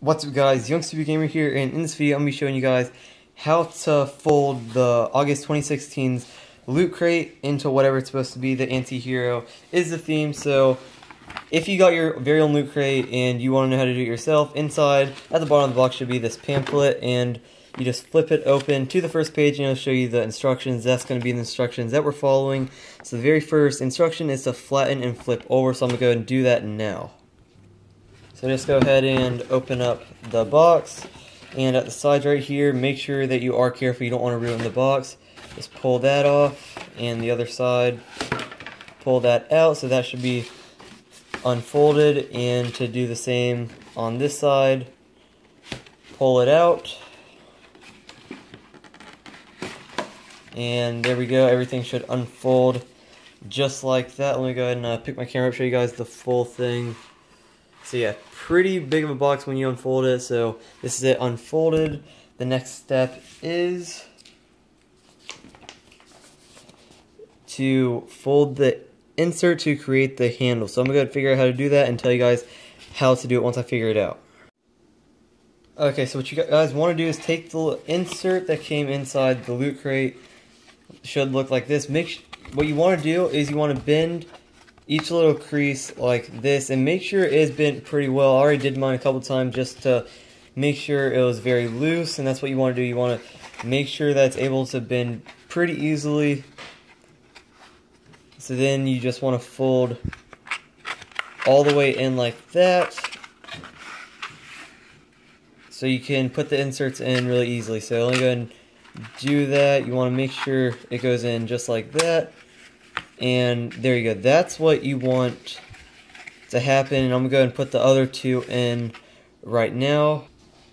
What's up guys, Young Stupid Gamer here, and in this video I'm going to be showing you guys how to fold the August 2016's Loot Crate into whatever it's supposed to be. The anti-hero is the theme, so if you got your very own Loot Crate and you want to know how to do it yourself, inside at the bottom of the box should be this pamphlet, and you just flip it open to the first page and it'll show you the instructions. That's going to be the instructions that we're following. So the very first instruction is to flatten and flip over, so I'm going to go ahead and do that now. So just go ahead and open up the box, and at the sides right here, make sure that you are careful, you don't want to ruin the box. Just pull that off, and the other side, pull that out, so that should be unfolded, and to do the same on this side, pull it out, and there we go, everything should unfold just like that. Let me go ahead and pick my camera up, show you guys the full thing. So yeah, pretty big of a box when you unfold it. So this is it unfolded. The next step is to fold the insert to create the handle. So I'm going to figure out how to do that and tell you guys how to do it once I figure it out. Okay, so what you guys want to do is take the insert that came inside the Loot Crate. It should look like this. What you want to do is you want to bend each little crease like this, and make sure it is bent pretty well. I already did mine a couple times just to make sure it was very loose, and that's what you want to do. You want to make sure that it's able to bend pretty easily. So then you just want to fold all the way in like that, so you can put the inserts in really easily. So let me go ahead and do that. You want to make sure it goes in just like that. And there you go, that's what you want to happen, and I'm going to go ahead and put the other two in right now.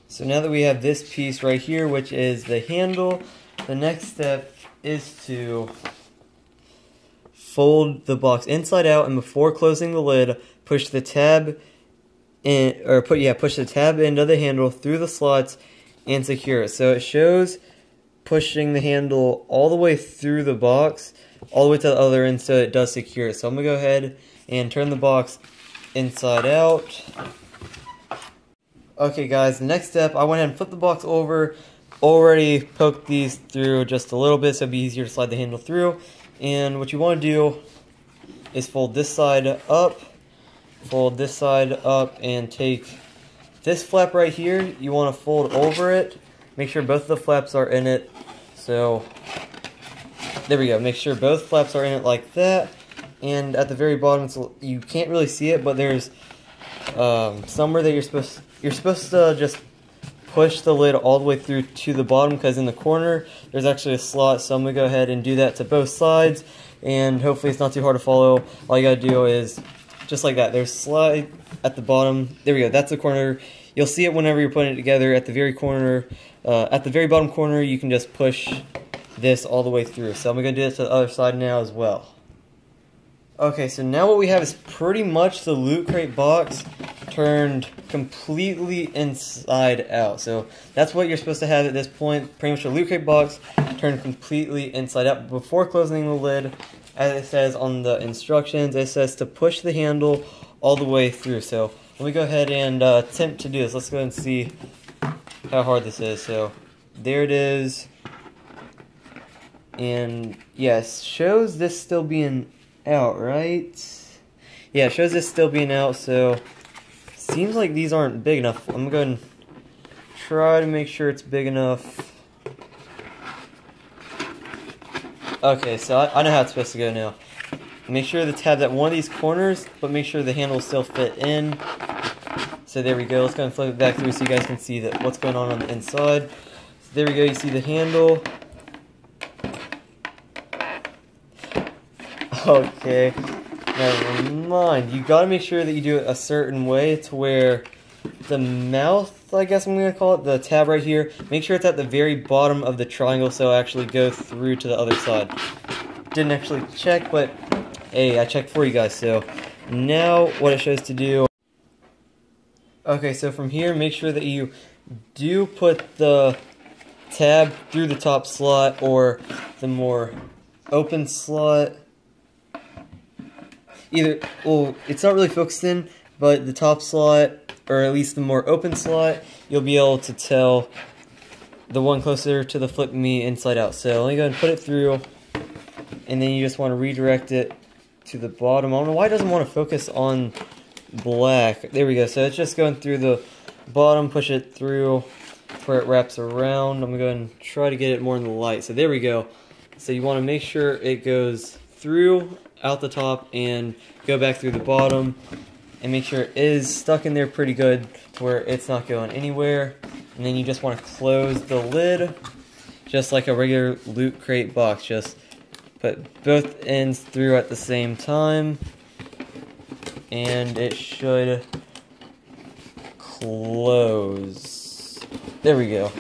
So now that we have this piece right here, which is the handle, the next step is to fold the box inside out, and before closing the lid, push the tab in, or push the tab into the handle through the slots and secure it. So it shows pushing the handle all the way through the box, all the way to the other end, so it does secure it. So I'm going to go ahead and turn the box inside out. Okay guys, the next step, I went ahead and flipped the box over, already poked these through just a little bit so it'd be easier to slide the handle through. And what you want to do is fold this side up, and take this flap right here, you want to fold over it, make sure both of the flaps are in it. So there we go, make sure both flaps are in it like that, and at the very bottom, you can't really see it, but there's somewhere that you're supposed to just push the lid all the way through to the bottom, because in the corner there's actually a slot. So I'm going to go ahead and do that to both sides, and hopefully it's not too hard to follow. All you got to do is just like that, there's slide at the bottom, there we go, that's the corner. You'll see it whenever you're putting it together. At the very corner, at the very bottom corner, you can just push this all the way through. So I'm going to do this to the other side now as well. Okay, so now what we have is pretty much the Loot Crate box turned completely inside out. So that's what you're supposed to have at this point. Pretty much the Loot Crate box turned completely inside out. Before closing the lid, as it says on the instructions, it says to push the handle all the way through. So let me go ahead and attempt to do this. Let's go ahead and see how hard this is. So there it is. And yes, shows this still being out, right? Yeah, it shows this still being out, so seems like these aren't big enough. I'm going to try to make sure it's big enough. Okay, so I know how it's supposed to go now. Make sure the tab's at one of these corners, but make sure the handle still fit in. So there we go. Let's go and flip it back through so you guys can see what's going on the inside. So there we go. You see the handle. Okay, never mind. You gotta make sure that you do it a certain way to where the mouth, I guess I'm gonna call it, the tab right here, make sure it's at the very bottom of the triangle so it'll actually go through to the other side. Didn't actually check, but hey, I checked for you guys. So now what it shows to do. Okay, so from here, make sure that you do put the tab through the top slot or the more open slot. Well, it's not really focused in, but the top slot or at least the more open slot, you'll be able to tell the one closer to the flip me inside out. So let me go ahead and put it through, and then you just want to redirect it to the bottom. I don't know why it doesn't want to focus on black. There we go. So it's just going through the bottom, push it through where it wraps around. I'm going to go ahead and try to get it more in the light. So there we go. So you want to make sure it goes through, out the top, and go back through the bottom. And make sure it is stuck in there pretty good to where it's not going anywhere. And then you just want to close the lid just like a regular Loot Crate box. Just put both ends through at the same time, and it should close. There we go.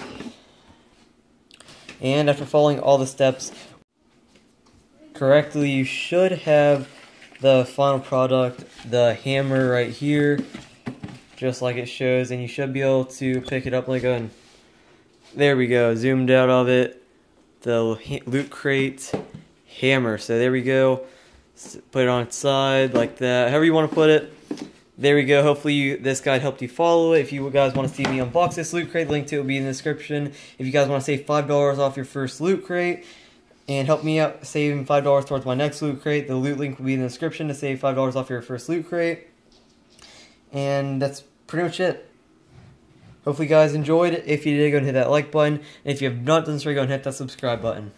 And after following all the steps correctly, you should have the final product, the hammer right here, just like it shows, and you should be able to pick it up like a... There we go, zoomed out of it, the Loot Crate hammer. So there we go, put it on its side like that, however you want to put it. There we go. Hopefully this guide helped you follow it. If you guys want to see me unbox this Loot Crate, link to it will be in the description. If you guys want to save $5 off your first Loot Crate and help me out saving $5 towards my next Loot Crate, the loot link will be in the description to save $5 off your first Loot Crate. And that's pretty much it. Hopefully you guys enjoyed it. If you did, go and hit that like button. And if you have not done so, go and hit that subscribe button.